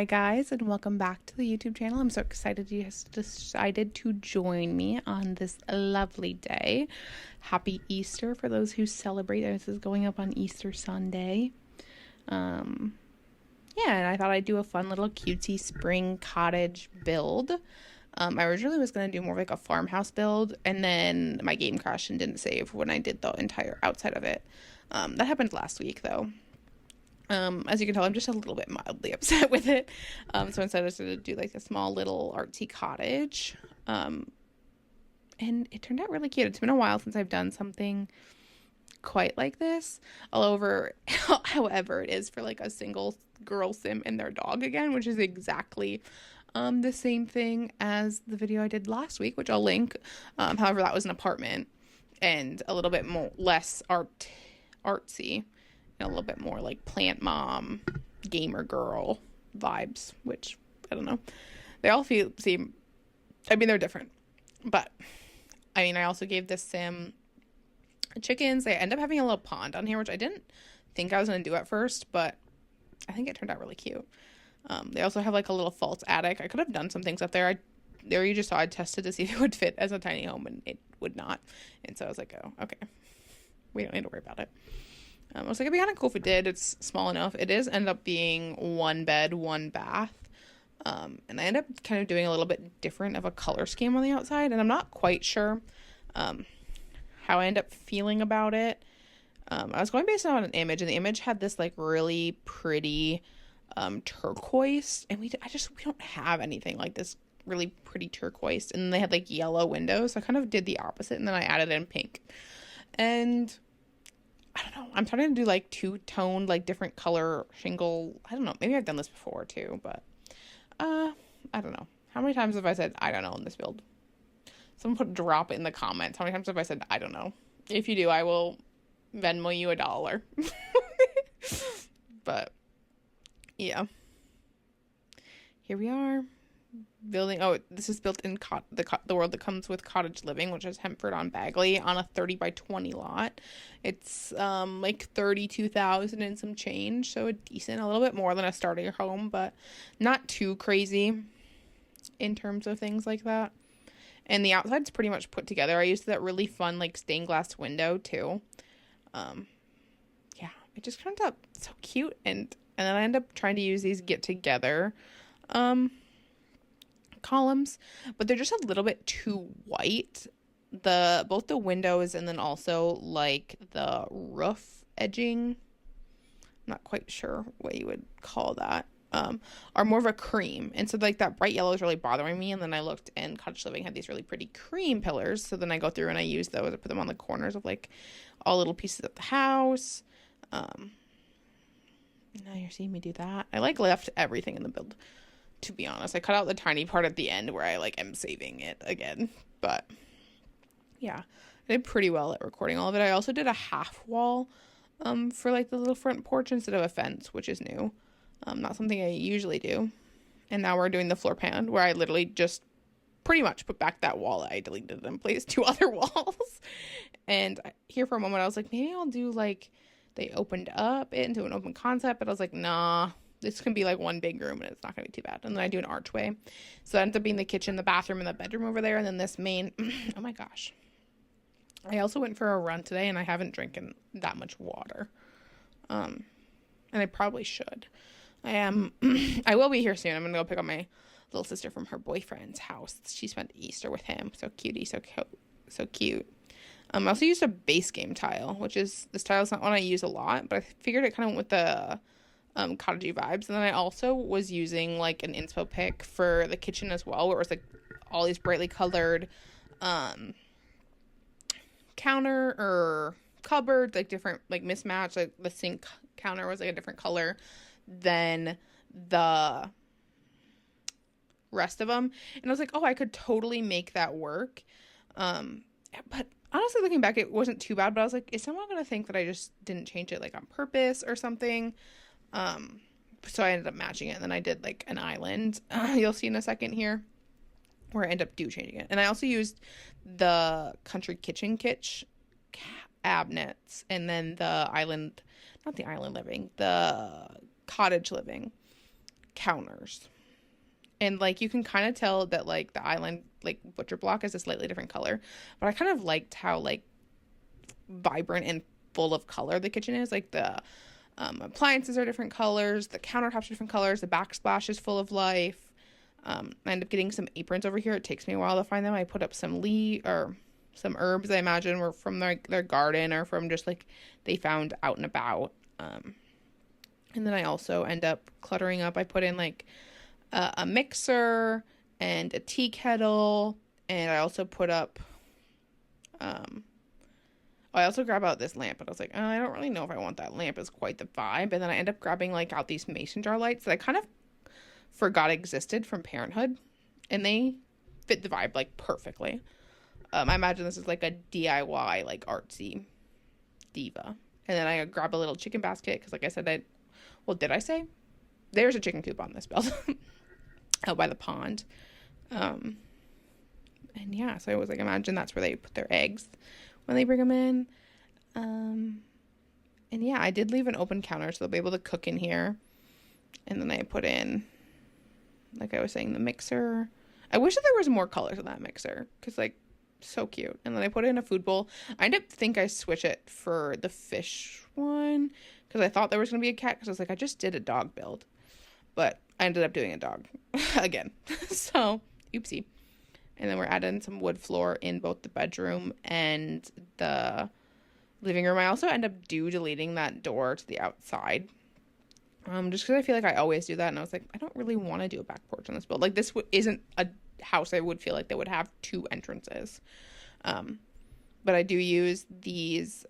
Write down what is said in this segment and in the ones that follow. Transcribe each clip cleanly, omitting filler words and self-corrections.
Hi guys, and welcome back to the YouTube channel. I'm so excited you decided to join me on this lovely day. Happy Easter for those who celebrate. This is going up on Easter Sunday. Yeah, and I thought I'd do a fun little cutesy spring cottage build. I originally was going to do more like a farmhouse build, and then my game crashed and didn't save when I did the entire outside of it. That happened last week though. As you can tell, I'm just a little bit mildly upset with it. So instead I decided to do like a small little artsy cottage. And it turned out really cute. It's been a while since I've done something quite like this. However, it is for like a single girl sim and their dog again, which is exactly the same thing as the video I did last week, which I'll link. However, that was an apartment and a little bit more less artsy. A little bit more like plant mom, gamer girl vibes, which I don't know. They all seem, I mean, they're different, but I mean, I also gave this sim chickens. They end up having a little pond on here, which I didn't think I was going to do at first, but I think it turned out really cute. They also have like a little false attic. I could have done some things up there. There you just saw I tested to see if it would fit as a tiny home, and it would not. And so I was like, oh, okay. We don't need to worry about it. I was like, it'd be kind of cool if it did. It's small enough. It is end up being one bed, one bath. And I end up kind of doing a little bit different of a color scheme on the outside. And I'm not quite sure how I end up feeling about it. I was going based on an image, and the image had this like really pretty turquoise. And we don't have anything like this really pretty turquoise. And they had like yellow windows. So I kind of did the opposite, and then I added in pink. And I don't know. I'm starting to do like two-toned, like different color shingle. I don't know. Maybe I've done this before too, but I don't know. How many times have I said I don't know in this build? Someone drop it in the comments. How many times have I said I don't know? If you do, I will Venmo you $1. But yeah, here we are. Building. Oh, this is built in the world that comes with Cottage living, which is Henford-on-Bagley on a 30 by 20 lot. It's like 32,000 and some change, so a little bit more than a starter home, but not too crazy in terms of things like that. And the outside's pretty much put together. I used that really fun like stained glass window too. Yeah, it just turned out so cute, and then I end up trying to use these get together columns, but they're just a little bit too white, both the windows and then also like the roof edging, I'm not quite sure what you would call that, are more of a cream, and so like that bright yellow is really bothering me. And then I looked, and Cottage Living had these really pretty cream pillars, so then I go through and I use those. I put them on the corners of like all little pieces of the house. Now you're seeing me do that. I like left everything in the build, to be honest. I cut out the tiny part at the end where I like am saving it again, but yeah, I did pretty well at recording all of it. I also did a half wall for like the little front porch instead of a fence, which is new. Not something I usually do. And now we're doing the floor pan, where I literally just pretty much put back that wall that I deleted and placed 2 other walls. And here for a moment I was like, maybe I'll do like, they opened up it into an open concept, but I was like, nah, this can be like one big room and it's not gonna be too bad. And then I do an archway, so it ends up being the kitchen, the bathroom, and the bedroom over there, and then this main oh my gosh, I also went for a run today and I haven't drinking that much water, and I probably should. I will be here soon. I'm gonna go pick up my little sister from her boyfriend's house. She spent Easter with him. So cutie, so cute. I also used a base game tile, which is, this tile is not one I use a lot, but I figured it kind of went with the cottagey vibes. And then I also was using like an inspo pick for the kitchen as well, where it was like all these brightly colored counter or cupboards, like different, like mismatched. Like the sink counter was like a different color than the rest of them, and I was like, oh, I could totally make that work. But honestly, looking back, it wasn't too bad, but I was like, is someone gonna think that I just didn't change it like on purpose or something? So I ended up matching it, and then I did like an island, you'll see in a second here, where I end up changing it. And I also used the country kitchen cabinets, and then the island, not the island living, the cottage living counters. And, like, you can kind of tell that, like, the island, like, butcher block is a slightly different color. But I kind of liked how, like, vibrant and full of color the kitchen is. Like, the appliances are different colors. The countertops are different colors. The backsplash is full of life. I end up getting some aprons over here. It takes me a while to find them. I put up some some herbs, I imagine, were from their garden or from just, like, they found out and about. And then I also end up cluttering up. I put in, like, a mixer and a tea kettle, and I also put up, I also grab out this lamp, but I was like, oh, I don't really know if I want that lamp. It's quite the vibe. And then I end up grabbing, like, out these mason jar lights that I kind of forgot existed from Parenthood, and they fit the vibe, like, perfectly. I imagine this is, like, a DIY, like, artsy diva. And then I grab a little chicken basket, because, like I said, did I say? There's a chicken coop on this build out by the pond. And yeah, so I was like, imagine that's where they put their eggs when they bring them in. And yeah, I did leave an open counter so they'll be able to cook in here. And then I put in, like I was saying, the mixer. I wish that there was more colors in that mixer, because, like, so cute. And then I put in a food bowl. I think I switch it for the fish one, because I thought there was going to be a cat, because I was like, I just did a dog build. But I ended up doing a dog again. So, oopsie. And then we're adding some wood floor in both the bedroom and the living room. I also end up deleting that door to the outside. Just because I feel like I always do that. And I was like, I don't really want to do a back porch on this build. Like, this isn't a house I would feel like they would have 2 entrances. But I do use these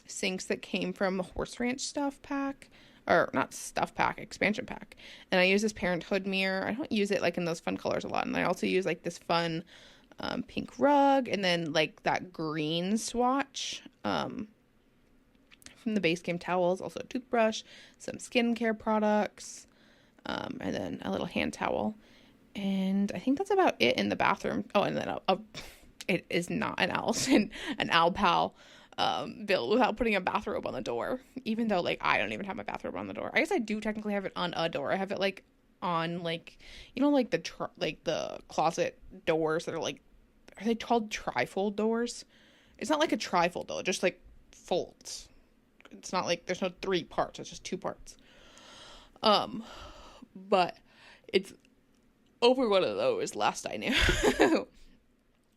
sinks that came from Horse Ranch stuff pack. Or not stuff pack, expansion pack. And I use this Parenthood mirror. I don't use it, like, in those fun colors a lot. And I also use, like, this fun pink rug. And then, like, that green swatch from the base game towels. Also a toothbrush, some skincare products, and then a little hand towel. And I think that's about it in the bathroom. Oh, and then it is not an Alpal build without putting a bathrobe on the door, even though, like, I don't even have my bathrobe on the door. I guess I do technically have it on a door. I have it, like, on, like, you know, like the closet doors that are, like, are they called trifold doors? It's not like a trifold though, it just, like, folds. It's not like there's no 3 parts, it's just 2 parts. But it's over one of those last I knew.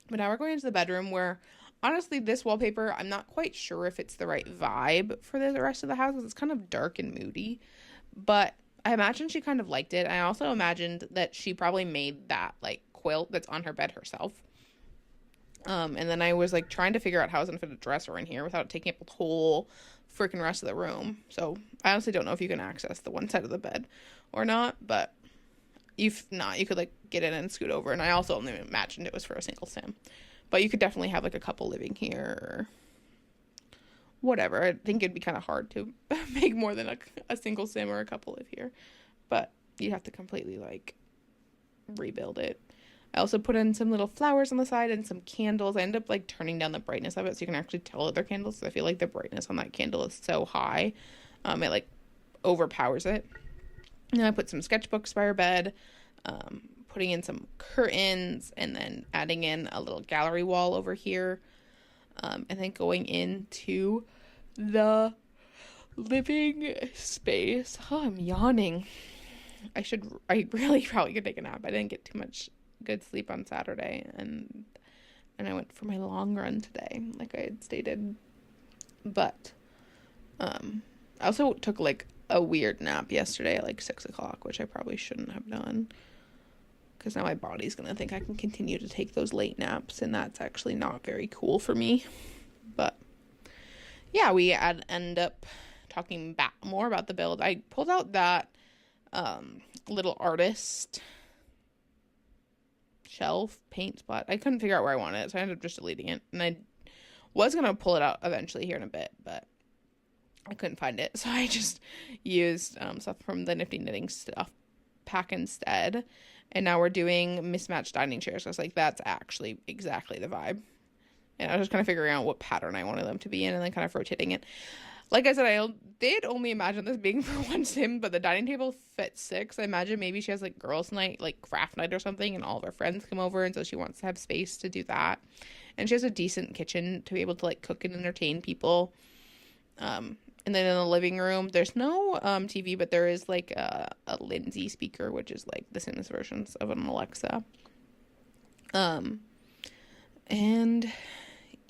But now we're going into the bedroom where, honestly, this wallpaper, I'm not quite sure if it's the right vibe for the rest of the house. It's kind of dark and moody. But I imagine she kind of liked it. I also imagined that she probably made that, like, quilt that's on her bed herself. And then I was, like, trying to figure out how I was going to fit a dresser in here without taking up the whole freaking rest of the room. So I honestly don't know if you can access the one side of the bed or not. But if not, you could, like, get in and scoot over. And I also only imagined it was for a single sim. But you could definitely have, like, a couple living here or whatever. I think it'd be kind of hard to make more than a single sim or a couple live here. But you'd have to completely, like, rebuild it. I also put in some little flowers on the side and some candles. I end up, like, turning down the brightness of it so you can actually tell that they're candles. So I feel like the brightness on that candle is so high. It, like, overpowers it. And then I put some sketchbooks by our bed. Putting in some curtains, and then adding in a little gallery wall over here, and then going into the living space. Oh, I'm yawning. I really probably could take a nap. I didn't get too much good sleep on Saturday, and I went for my long run today, like I had stated. But I also took, like, a weird nap yesterday at, like, 6 o'clock, which I probably shouldn't have done. Because now my body's going to think I can continue to take those late naps, and that's actually not very cool for me. But, yeah, we end up talking more about the build. I pulled out that little artist shelf paint spot. I couldn't figure out where I wanted it, so I ended up just deleting it. And I was going to pull it out eventually here in a bit, but I couldn't find it. So I just used stuff from the Nifty Knitting stuff pack instead. And now we're doing mismatched dining chairs. So I was like, that's actually exactly the vibe. And I was just kind of figuring out what pattern I wanted them to be in and then kind of rotating it. Like I said, I did only imagine this being for one sim, but the dining table fits 6. I imagine maybe she has like girls' night, like craft night or something, and all of her friends come over, and so she wants to have space to do that. And she has a decent kitchen to be able to like cook and entertain people. And then in the living room, there's no TV, but there is like a Lindsay speaker, which is like the Sims versions of an Alexa. And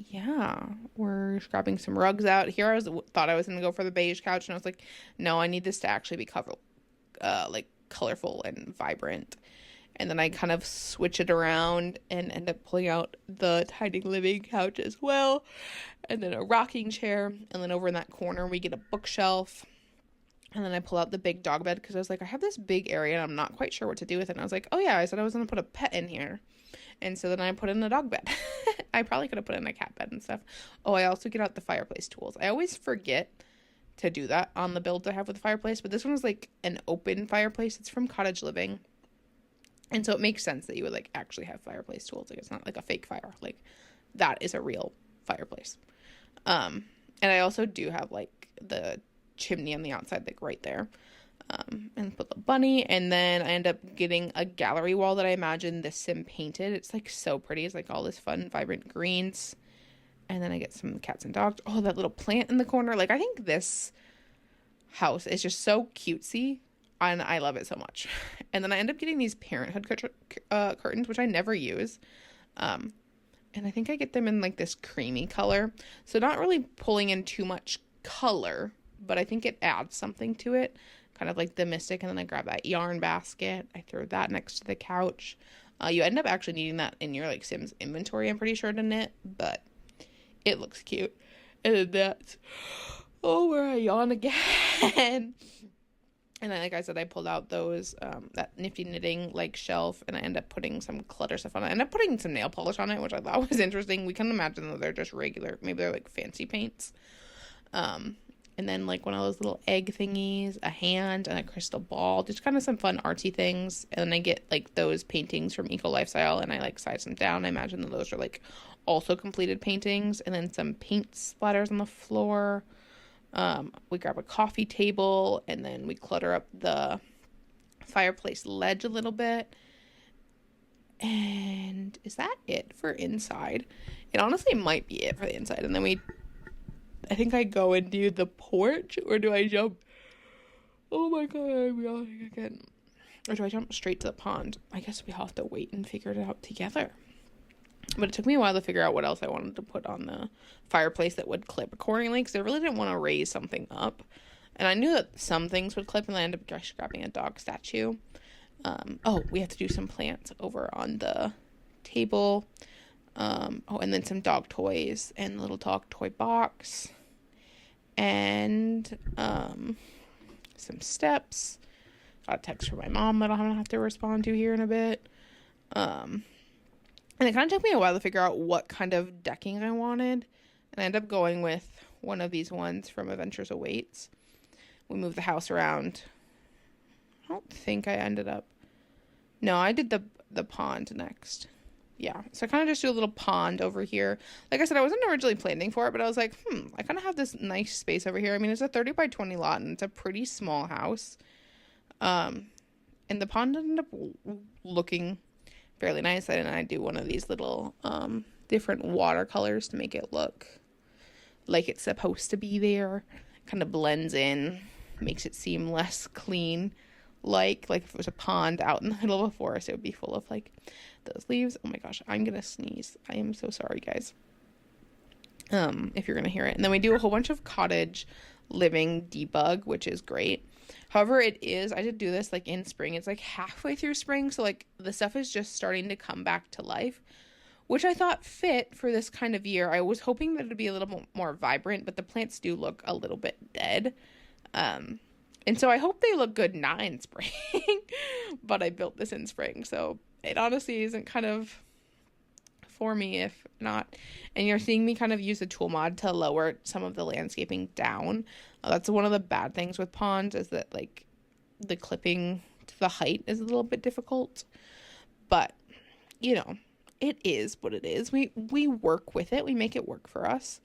yeah, we're scrapping some rugs out. Here I thought I was going to go for the beige couch, and I was like, no, I need this to actually be like colorful and vibrant. And then I kind of switch it around and end up pulling out the tiny living couch as well. And then a rocking chair. And then over in that corner, we get a bookshelf. And then I pull out the big dog bed because I was like, I have this big area and I'm not quite sure what to do with it. And I was like, oh yeah, I said I was going to put a pet in here. And so then I put in a dog bed. I probably could have put in a cat bed and stuff. Oh, I also get out the fireplace tools. I always forget to do that on the builds I have with the fireplace. But this one was like an open fireplace. It's from Cottage Living. And so it makes sense that you would like actually have fireplace tools. Like it's not like a fake fire. Like that is a real fireplace. And I also do have like the chimney on the outside, like right there. And put the bunny, and then I end up getting a gallery wall that I imagine this sim painted. It's like so pretty. It's like all this fun, vibrant greens. And then I get some cats and dogs. Oh, that little plant in the corner. Like I think this house is just so cutesy, and I love it so much. And then I end up getting these parenthood curtains, which I never use. And I think I get them in like this creamy color. So not really pulling in too much color, but I think it adds something to it. Kind of like the mystic. And then I grab that yarn basket. I throw that next to the couch. You end up actually needing that in your like Sims inventory, I'm pretty sure, to knit, but it looks cute. And then that's, oh, where I yawn again. And then, like I said, I pulled out those, that nifty knitting like shelf, and I end up putting some clutter stuff on it. I end up putting some nail polish on it, which I thought was interesting. We can imagine that they're just regular, maybe they're like fancy paints. And then like one of those little egg thingies, a hand, and a crystal ball, just kind of some fun artsy things. And then I get like those paintings from Eco Lifestyle, and I like size them down. I imagine that those are like also completed paintings. And then some paint splatters on the floor. We grab a coffee table, and then we clutter up the fireplace ledge a little bit. And is that it for inside? It honestly might be it for the inside. And then I think I go and do the porch, or do I jump? Oh my god, I'm yawning again. Or do I jump straight to the pond? I guess we have to wait and figure it out together. But it took me a while to figure out what else I wanted to put on the fireplace that would clip accordingly, because I really didn't want to raise something up. And I knew that some things would clip, and I ended up just grabbing a dog statue. Oh, we have to do some plants over on the table. And then some dog toys and a little dog toy box. And some steps. Got a text from my mom that I'm going to have to respond to here in a bit. And it kind of took me a while to figure out what kind of decking I wanted. And I ended up going with one of these ones from Adventures Awaits. We moved the house around. I don't think I ended up... No, I did the pond next. Yeah, so I kind of just do a little pond over here. Like I said, I wasn't originally planning for it, but I was like, I kind of have this nice space over here. I mean, it's a 30 by 20 lot, and it's a pretty small house. And the pond ended up looking fairly nice. And I do one of these little different watercolors to make it look like it's supposed to be there. Kind of blends in, makes it seem less clean. Like if it was a pond out in the middle of a forest, it would be full of like those leaves. Oh my gosh, I'm gonna sneeze. I am so sorry, guys. If you're gonna hear it. And then we do a whole bunch of Cottage Living debug, which is great. However, I did do this like in spring. It's like halfway through spring, so like the stuff is just starting to come back to life, which I thought fit for this kind of year. I was hoping that it'd be a little more vibrant, but the plants do look a little bit dead. And so I hope they look good not in spring, but I built this in spring, so it honestly isn't kind of for me if not. And you're seeing me kind of use a tool mod to lower some of the landscaping down. That's one of the bad things with ponds, is that like the clipping to the height is a little bit difficult, but you know, it is what it is. We work with it. We make it work for us.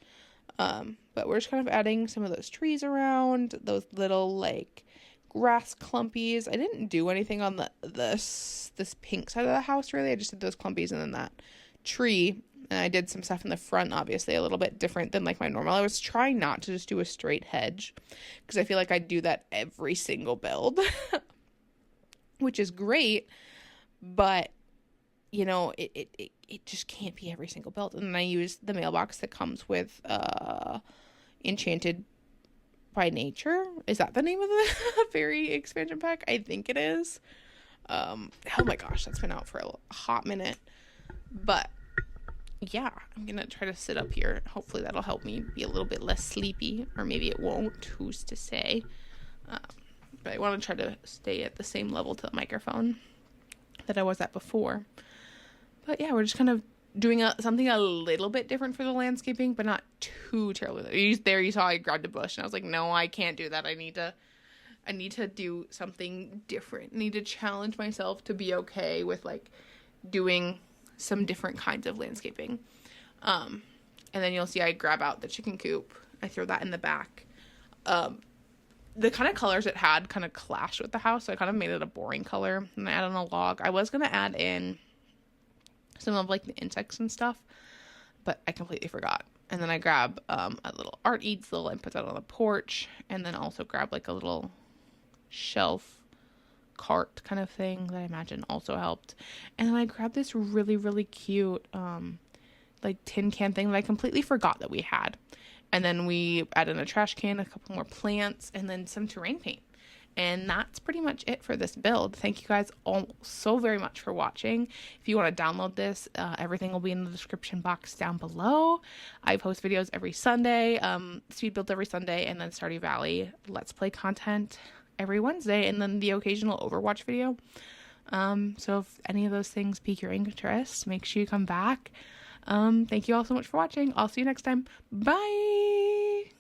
But we're just kind of adding some of those trees around, those little like grass clumpies. I didn't do anything on this pink side of the house really. I just did those clumpies and then that tree. And I did some stuff in the front, obviously a little bit different than like my normal. I was trying not to just do a straight hedge because I feel like I do that every single build, which is great, but you know, it just can't be every single build. And then I used the mailbox that comes with Enchanted by Nature. Is that the name of the fairy expansion pack? I think it is. Oh my gosh, that's been out for a hot minute. But yeah, I'm gonna try to sit up here. Hopefully that'll help me be a little bit less sleepy, or maybe it won't, who's to say. But I want to try to stay at the same level to the microphone that I was at before. But yeah, we're just kind of doing something a little bit different for the landscaping, but not too terribly. There you saw I grabbed a bush and I was like, no, I can't do that. I need to do something different. I need to challenge myself to be okay with like doing some different kinds of landscaping. And then you'll see I grab out the chicken coop. I throw that in the back. The kind of colors it had kind of clashed with the house, so I kind of made it a boring color. And I added on a log. I was going to add in some of like the insects and stuff, but I completely forgot. And then I grab a little art easel and put that on the porch, and then also grab like a little shelf cart kind of thing that I imagine also helped. And then I grabbed this really, really cute like tin can thing that I completely forgot that we had. And then we added in a trash can, a couple more plants, and then some terrain paint. And that's pretty much it for this build. Thank you guys all so very much for watching. If you want to download this, everything will be in the description box down below. I post videos every Sunday, speed builds every Sunday, and then Stardew Valley Let's Play content every Wednesday, and then the occasional Overwatch video. So if any of those things pique your interest, make sure you come back. Thank you all so much for watching. I'll see you next time. Bye!